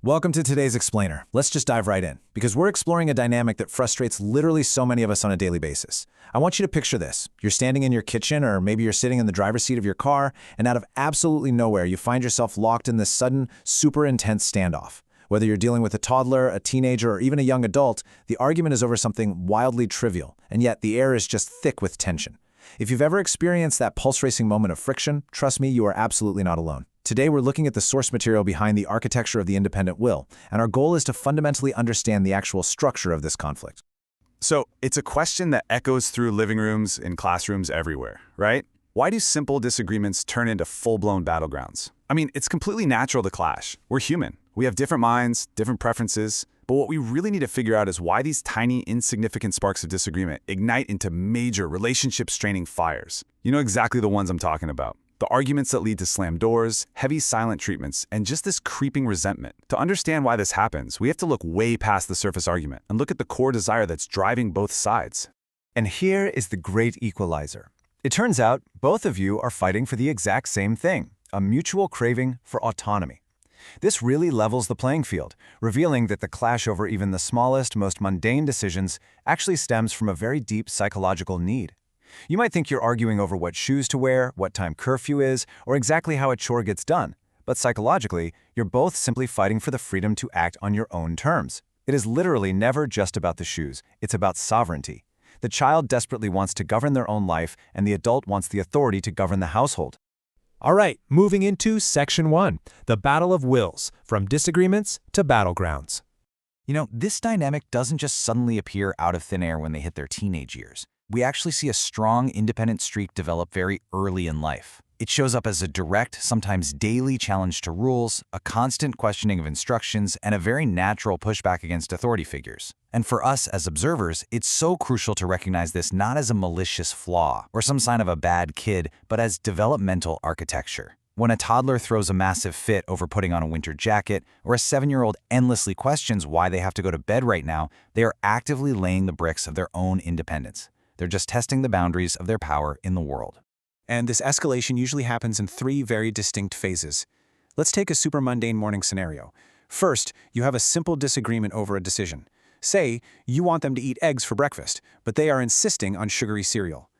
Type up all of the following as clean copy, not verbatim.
Welcome to today's Explainer. Let's just dive right in, because we're exploring a dynamic that frustrates literally so many of us on a daily basis. I want you to picture this. You're standing in your kitchen, or maybe you're sitting in the driver's seat of your car, and out of absolutely nowhere, you find yourself locked in this sudden, super intense standoff. Whether you're dealing with a toddler, a teenager, or even a young adult, the argument is over something wildly trivial, and yet the air is just thick with tension. If you've ever experienced that pulse-racing moment of friction, trust me, you are absolutely not alone. Today, we're looking at the source material behind the architecture of the independent will, and our goal is to fundamentally understand the actual structure of this conflict. So, it's a question that echoes through living rooms and classrooms everywhere, right? Why do simple disagreements turn into full-blown battlegrounds? I mean, it's completely natural to clash. We're human. We have different minds, different preferences, but what we really need to figure out is why these tiny, insignificant sparks of disagreement ignite into major relationship-straining fires. You know exactly the ones I'm talking about. The arguments that lead to slammed doors, heavy silent treatments, and just this creeping resentment. To understand why this happens, we have to look way past the surface argument and look at the core desire that's driving both sides. And here is the great equalizer. It turns out both of you are fighting for the exact same thing, a mutual craving for autonomy. This really levels the playing field, revealing that the clash over even the smallest, most mundane decisions actually stems from a very deep psychological need. You might think you're arguing over what shoes to wear, what time curfew is, or exactly how a chore gets done. But psychologically, you're both simply fighting for the freedom to act on your own terms. It is literally never just about the shoes. It's about sovereignty. The child desperately wants to govern their own life, and the adult wants the authority to govern the household. All right, moving into Section 1, the battle of wills, from disagreements to battlegrounds. You know, this dynamic doesn't just suddenly appear out of thin air when they hit their teenage years. We actually see a strong independent streak develop very early in life. It shows up as a direct, sometimes daily challenge to rules, a constant questioning of instructions, and a very natural pushback against authority figures. And for us as observers, it's so crucial to recognize this not as a malicious flaw or some sign of a bad kid, but as developmental architecture. When a toddler throws a massive fit over putting on a winter jacket, or a 7-year-old endlessly questions why they have to go to bed right now, they are actively laying the bricks of their own independence. They're just testing the boundaries of their power in the world. And this escalation usually happens in 3 very distinct phases. Let's take a super mundane morning scenario. First, you have a simple disagreement over a decision. Say, you want them to eat eggs for breakfast, but they are insisting on sugary cereal.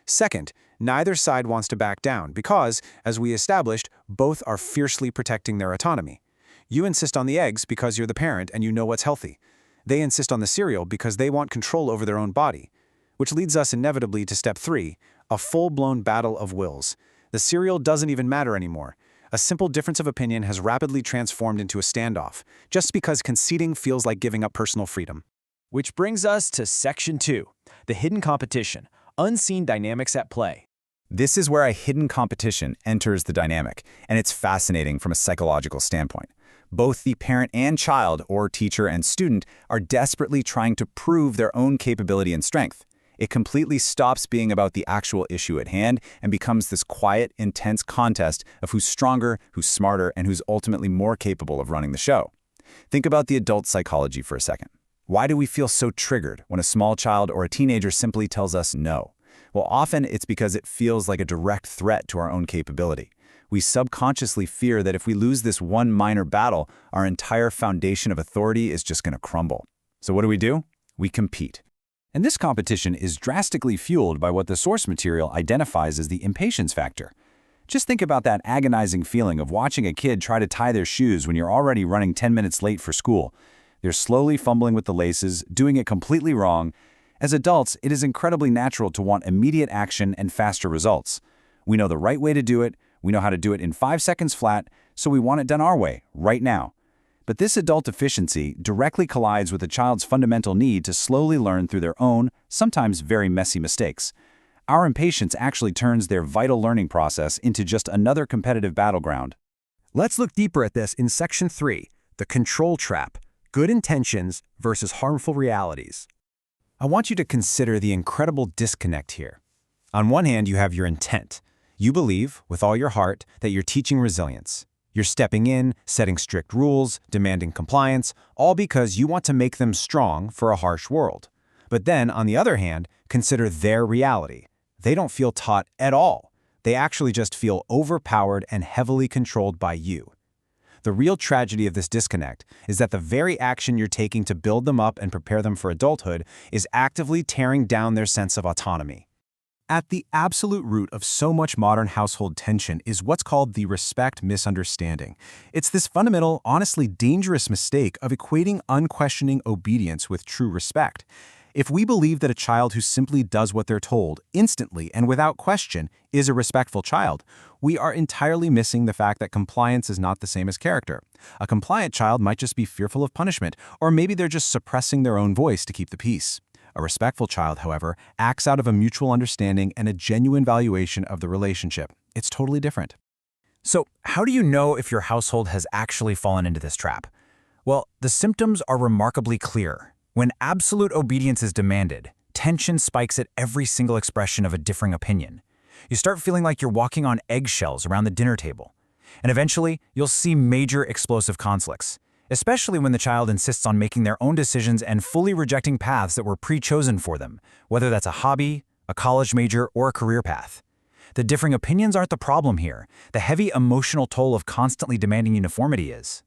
Second, neither side wants to back down because, as we established, both are fiercely protecting their autonomy. You insist on the eggs because you're the parent and you know what's healthy. They insist on the cereal because they want control over their own body. Which leads us inevitably to step 3, a full-blown battle of wills. The cereal doesn't even matter anymore. A simple difference of opinion has rapidly transformed into a standoff, just because conceding feels like giving up personal freedom. Which brings us to Section 2, the hidden competition, unseen dynamics at play. This is where a hidden competition enters the dynamic, and it's fascinating from a psychological standpoint. Both the parent and child, or teacher and student, are desperately trying to prove their own capability and strength. It completely stops being about the actual issue at hand and becomes this quiet, intense contest of who's stronger, who's smarter, and who's ultimately more capable of running the show. Think about the adult psychology for a second. Why do we feel so triggered when a small child or a teenager simply tells us no? Well, often it's because it feels like a direct threat to our own capability. We subconsciously fear that if we lose this one minor battle, our entire foundation of authority is just going to crumble. So what do? We compete. And this competition is drastically fueled by what the source material identifies as the impatience factor. Just think about that agonizing feeling of watching a kid try to tie their shoes when you're already running 10 minutes late for school. They're slowly fumbling with the laces, doing it completely wrong. As adults, it is incredibly natural to want immediate action and faster results. We know the right way to do it, we know how to do it in 5 seconds flat, so we want it done our way, right now. But this adult efficiency directly collides with a child's fundamental need to slowly learn through their own, sometimes very messy mistakes. Our impatience actually turns their vital learning process into just another competitive battleground. Let's look deeper at this in Section 3, the control trap, good intentions versus harmful realities. I want you to consider the incredible disconnect here. On one hand, you have your intent. You believe, with all your heart, that you're teaching resilience. You're stepping in, setting strict rules, demanding compliance, all because you want to make them strong for a harsh world. But then, on the other hand, consider their reality. They don't feel taught at all. They actually just feel overpowered and heavily controlled by you. The real tragedy of this disconnect is that the very action you're taking to build them up and prepare them for adulthood is actively tearing down their sense of autonomy. At the absolute root of so much modern household tension is what's called the respect misunderstanding. It's this fundamental, honestly dangerous mistake of equating unquestioning obedience with true respect. If we believe that a child who simply does what they're told, instantly and without question, is a respectful child, we are entirely missing the fact that compliance is not the same as character. A compliant child might just be fearful of punishment, or maybe they're just suppressing their own voice to keep the peace. A respectful child, however, acts out of a mutual understanding and a genuine valuation of the relationship. It's totally different. So, how do you know if your household has actually fallen into this trap? Well, the symptoms are remarkably clear. When absolute obedience is demanded, tension spikes at every single expression of a differing opinion. You start feeling like you're walking on eggshells around the dinner table. And eventually, you'll see major explosive conflicts, especially when the child insists on making their own decisions and fully rejecting paths that were pre-chosen for them, whether that's a hobby, a college major, or a career path. The differing opinions aren't the problem here. The heavy emotional toll of constantly demanding uniformity is.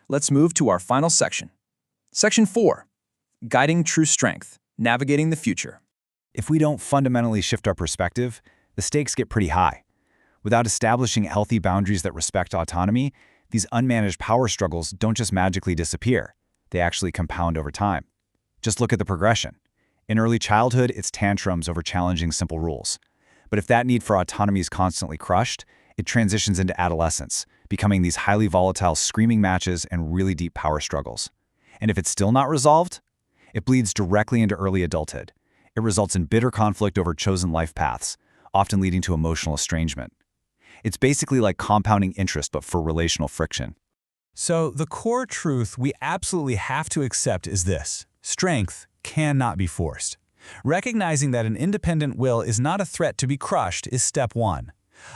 Let's move to our final section. Section 4. Guiding true strength, navigating the future. If we don't fundamentally shift our perspective, the stakes get pretty high. Without establishing healthy boundaries that respect autonomy, these unmanaged power struggles don't just magically disappear. They actually compound over time. Just look at the progression. In early childhood, it's tantrums over challenging simple rules. But if that need for autonomy is constantly crushed, it transitions into adolescence, becoming these highly volatile screaming matches and really deep power struggles. And if it's still not resolved, it bleeds directly into early adulthood. It results in bitter conflict over chosen life paths, often leading to emotional estrangement. It's basically like compounding interest, but for relational friction. So the core truth we absolutely have to accept is this: strength cannot be forced. Recognizing that an independent will is not a threat to be crushed is step one.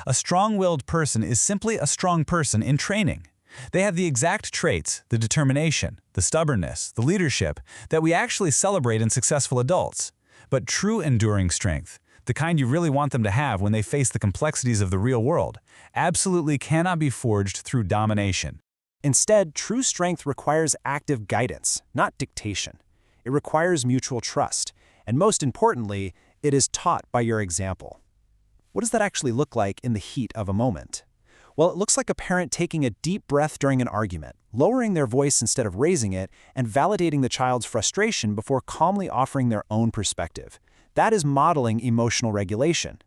A strong-willed person is simply a strong person in training. They have the exact traits, the determination, the stubbornness, the leadership, that we actually celebrate in successful adults. But true enduring strength, the kind you really want them to have when they face the complexities of the real world, absolutely cannot be forged through domination. Instead, true strength requires active guidance, not dictation. It requires mutual trust, and most importantly, it is taught by your example. What does that actually look like in the heat of a moment? Well, it looks like a parent taking a deep breath during an argument, lowering their voice instead of raising it, and validating the child's frustration before calmly offering their own perspective. That is modeling emotional regulation.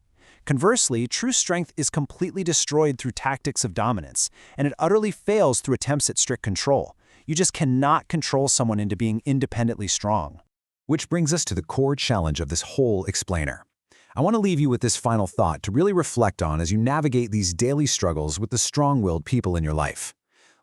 Conversely, true strength is completely destroyed through tactics of dominance, and it utterly fails through attempts at strict control. You just cannot control someone into being independently strong. Which brings us to the core challenge of this whole explainer. I want to leave you with this final thought to really reflect on as you navigate these daily struggles with the strong-willed people in your life.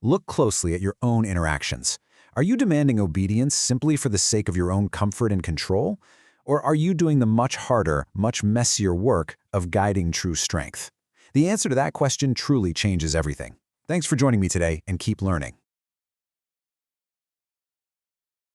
Look closely at your own interactions. Are you demanding obedience simply for the sake of your own comfort and control? Or are you doing the much harder, much messier work of guiding true strength? The answer to that question truly changes everything. Thanks for joining me today, and keep learning.